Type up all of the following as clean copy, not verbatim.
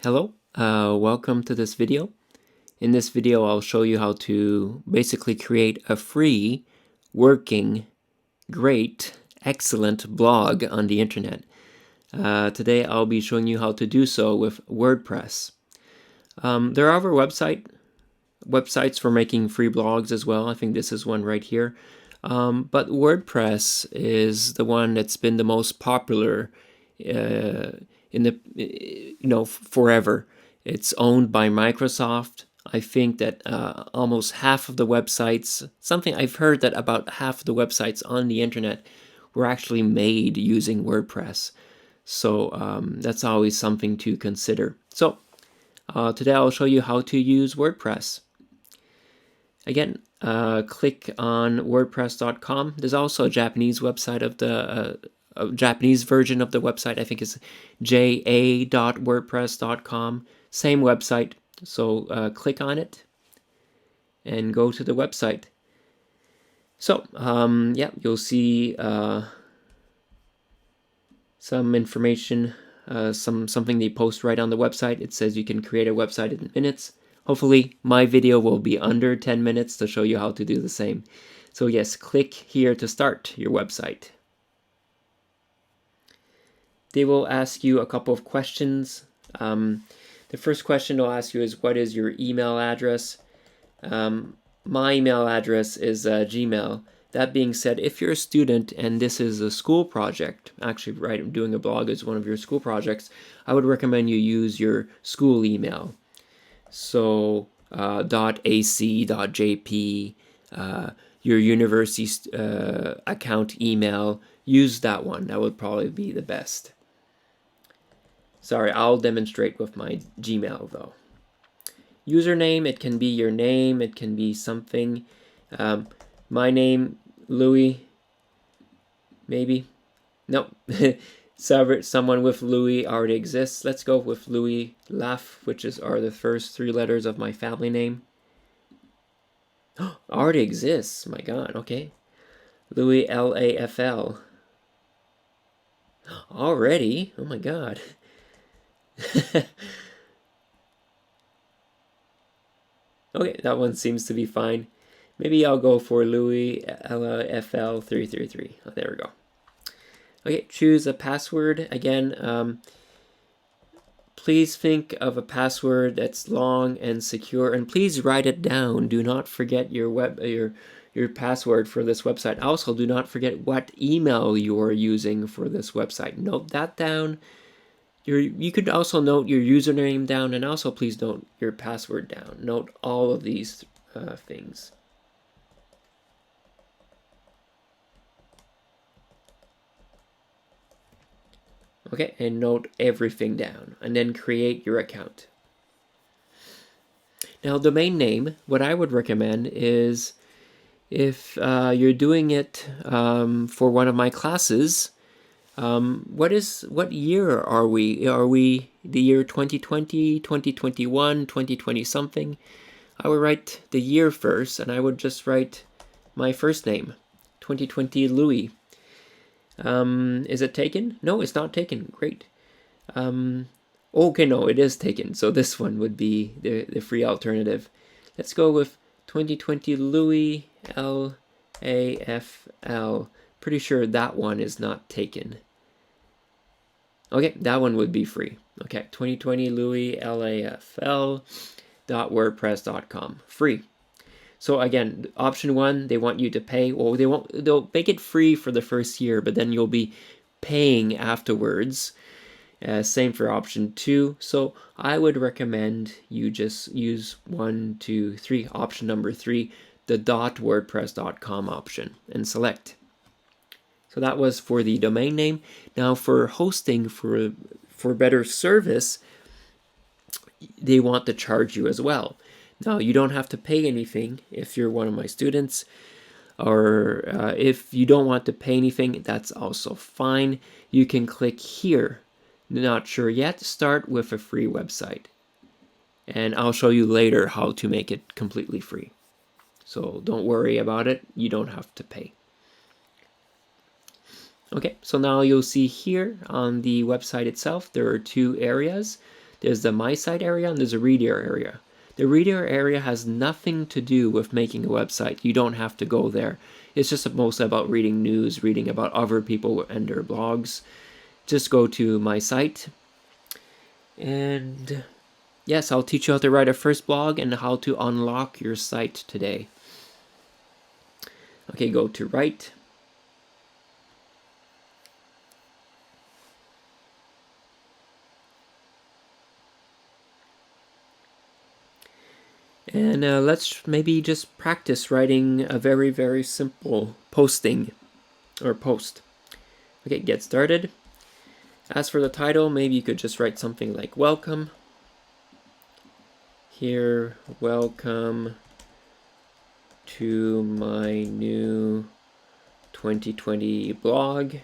Hello, welcome to this video. In this video, I'll show you how to basically create a free, working, great, excellent blog on the internet. Today, I'll be showing you how to do so with WordPress. There are other websites for making free blogs as well. I think this is one right here. But WordPress is the one that's been the most popular forever. It's owned by Microsoft. I think that almost half of the websites, I've heard that about half of the websites on the internet were actually made using WordPress. So that's always something to consider. So today I'll show you how to use WordPress. Again, click on wordpress.com. There's also a Japanese website of the a Japanese version of the website. I think it's ja.wordpress.com. Same website. So click on it and go to the website. So yeah, you'll see some information, something they post right on the website. It says you can create a website in minutes. Hopefully my video will be under 10 minutes to show you how to do the same. So yes, click here to start your website. They will ask you a couple of questions. The first question they'll ask you is, what is your email address? My email address is Gmail. That being said, if you're a student and this is a school project, actually doing a blog is one of your school projects, I would recommend you use your school email. So .ac.jp, your university account email, use that one. That would probably be the best. Sorry, I'll demonstrate with my Gmail though. Username, it can be your name, it can be something. My name, Louis, maybe. Nope. Someone with Louis already exists. Let's go with Louis Laf, which are the first 3 letters of my family name. Already exists. My God. Okay. Louis Lafl. Already. Oh my God. Okay, that one seems to be fine. Maybe I'll go for Louis LFL 333. Oh, there we go. Okay, choose a password. Again, please think of a password that's long and secure, and please write it down. Do not forget your password for this website. Also, do not forget what email you are using for this website. Note that down. You could also note your username down, and also please note your password down. Note all of these things. Okay, and note everything down, and then create your account. Now, domain name, what I would recommend is if you're doing it for one of my classes, what year are we? Are we the year 2020, 2021, 2020 something? I would write the year first, and I would just write my first name, 2020 Louis. Is it taken? No, it's not taken. Great. Okay, no, it is taken. So this one would be the free alternative. Let's go with 2020 Louis LAFL. Pretty sure that one is not taken. Okay, that one would be free. Okay, 2020 Louis LAFL.wordpress.com. Free. So again, option 1, they want you to pay. Well, they'll make it free for the first year, but then you'll be paying afterwards. Same for option 2. So I would recommend you just use 1, 2, 3. Option number 3, the .wordpress.com option, and select. So that was for the domain name. Now for hosting, for better service, they want to charge you as well. Now you don't have to pay anything if you're one of my students, or if you don't want to pay anything, that's also fine. You can click here. Not sure yet? Start with a free website. And I'll show you later how to make it completely free. So don't worry about it. You don't have to pay. Okay, so now you'll see here on the website itself, there are 2 areas. There's the My Site area and there's a Reader area. The Reader area has nothing to do with making a website. You don't have to go there. It's just mostly about reading news, reading about other people and their blogs. Just go to My Site. And yes, I'll teach you how to write a first blog and how to unlock your site today. Okay, go to Write. And let's maybe just practice writing a very, very simple posting or post. Okay, get started. As for the title, maybe you could just write something like welcome. Here, welcome to my new 2020 blog.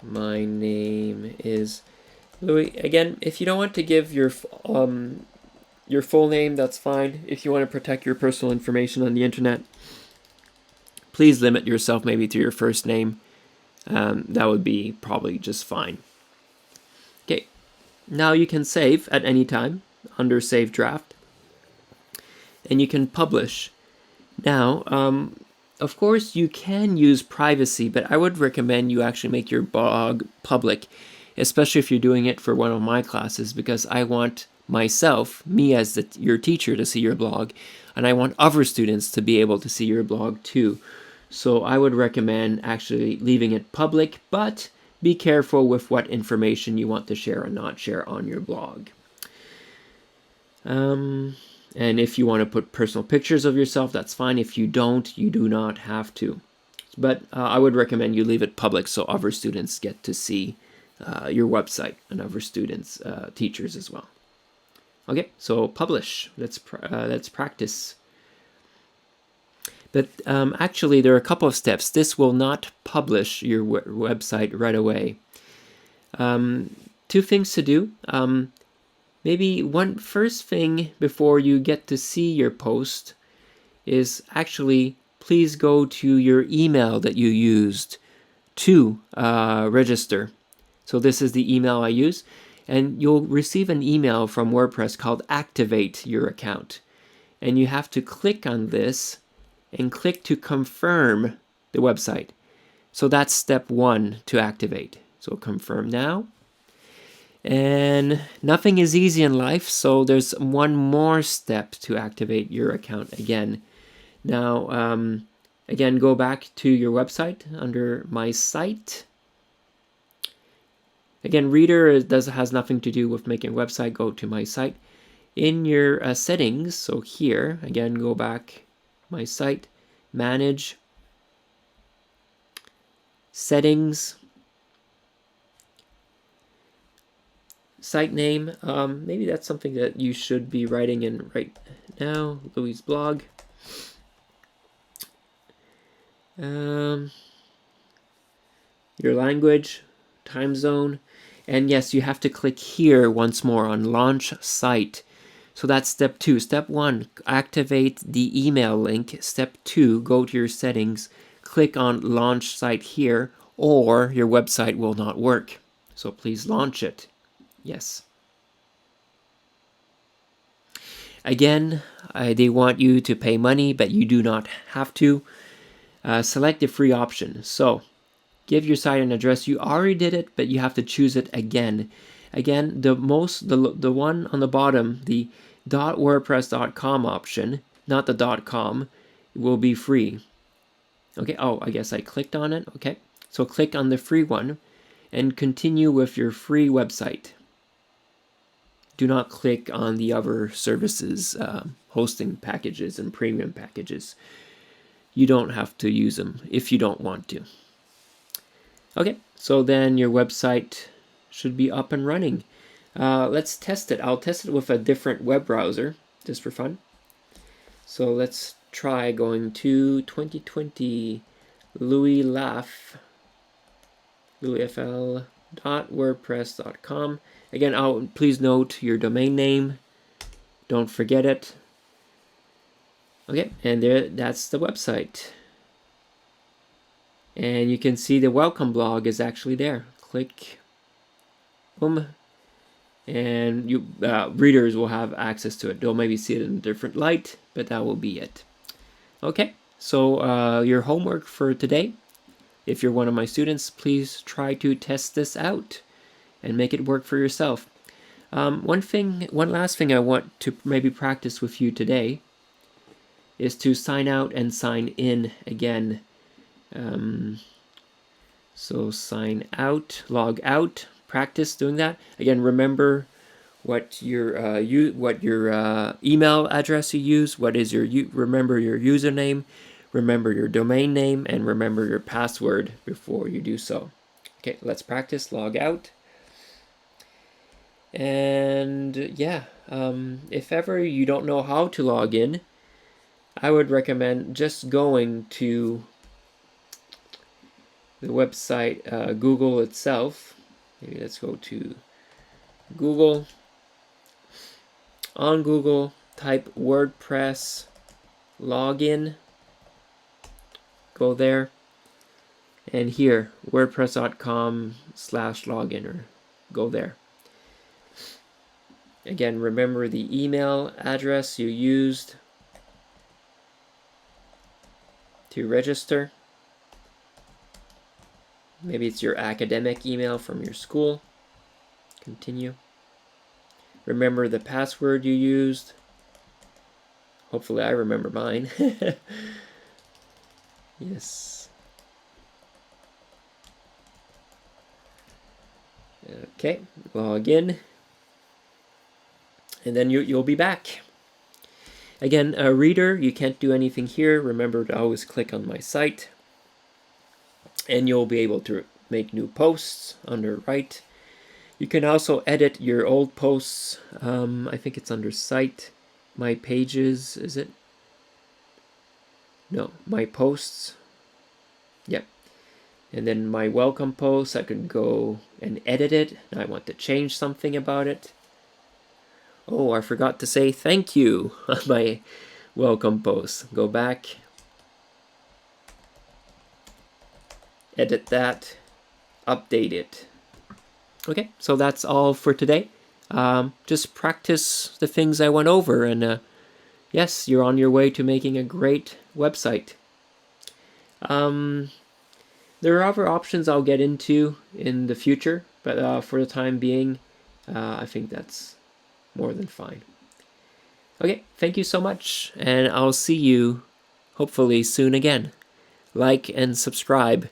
My name is Louis. Again, if you don't want to give your full name, that's fine. If you want to protect your personal information on the internet, please limit yourself maybe to your first name. That would be probably just fine. Okay, now you can save at any time under Save Draft, and you can publish. Now, of course, you can use privacy, but I would recommend you actually make your blog public, especially if you're doing it for one of my classes, because I want myself, me as your teacher, to see your blog, and I want other students to be able to see your blog too. So I would recommend actually leaving it public, but be careful with what information you want to share and not share on your blog. And if you want to put personal pictures of yourself, that's fine. If you don't, you do not have to. But I would recommend you leave it public so other students get to see your website, and other students, teachers as well. Okay, so publish. Let's practice. But actually, there are a couple of steps. This will not publish your website right away. Two things to do. Maybe one first thing before you get to see your post is actually please go to your email that you used to register. So this is the email I use, and you'll receive an email from WordPress called Activate Your Account. And you have to click on this and click to confirm the website. So that's step 1 to activate. So confirm now. And nothing is easy in life, so there's one more step to activate your account again. Now, again, go back to your website under My Site. Again, Reader has nothing to do with making a website. Go to My Site. In your settings, so here, again, go back, My Site, Manage, Settings, Site name, maybe that's something that you should be writing in right now, Louis' blog. Your language, time zone, and yes, you have to click here once more on Launch Site. So that's step 2. Step 1, activate the email link. Step 2, go to your settings, click on Launch Site here, or your website will not work. So please launch it. Yes. Again, they want you to pay money, but you do not have to. Select the free option. So, give your site an address. You already did it, but you have to choose it again. Again, the one on the bottom, the .wordpress.com option, not the .com, will be free. Okay. Oh, I guess I clicked on it. Okay. So click on the free one, and continue with your free website. Do not click on the other services, hosting packages and premium packages. You don't have to use them if you don't want to. Okay, so then your website should be up and running. Let's test it. I'll test it with a different web browser, just for fun. So let's try going to 2020 louisfl.wordpress.com. Again, please note your domain name. Don't forget it. Okay, and that's the website. And you can see the welcome blog is actually there. click, boom, and you readers will have access to it. They'll maybe see it in a different light, but that will be it. Okay, so your homework for today, if you're one of my students, please try to test this out and make it work for yourself. One last thing I want to maybe practice with you today is to sign out and sign in again. So sign out, log out, practice doing that. Again, remember what your email address you use, remember your username, remember your domain name, and remember your password before you do so. Okay, let's practice. Log out. And yeah, if ever you don't know how to log in, I would recommend just going to the website, Google itself. Maybe let's go to Google. On Google, type WordPress login. Go there. And here, wordpress.com/login, or go there. Again, remember the email address you used to register. Maybe it's your academic email from your school. Continue. Remember the password you used. Hopefully I remember mine. Yes. Okay, log in. And then you'll be back. Again, a reader, you can't do anything here. Remember to always click on my site. And you'll be able to make new posts under right. You can also edit your old posts. I think it's under site. My pages, is it? No, my posts. Yep. And then my welcome post, I can go and edit it. I want to change something about it. Oh, I forgot to say thank you on my welcome post. Go back. Edit that. Update it. Okay, so that's all for today. Just practice the things I went over, and yes, you're on your way to making a great website. There are other options I'll get into in the future, but for the time being, I think that's more than fine. Okay, thank you so much, and I'll see you hopefully soon again. Like and subscribe.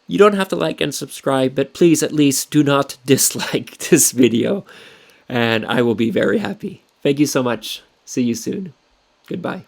You don't have to like and subscribe, but please at least do not dislike this video, and I will be very happy. Thank you so much. See you soon. Goodbye.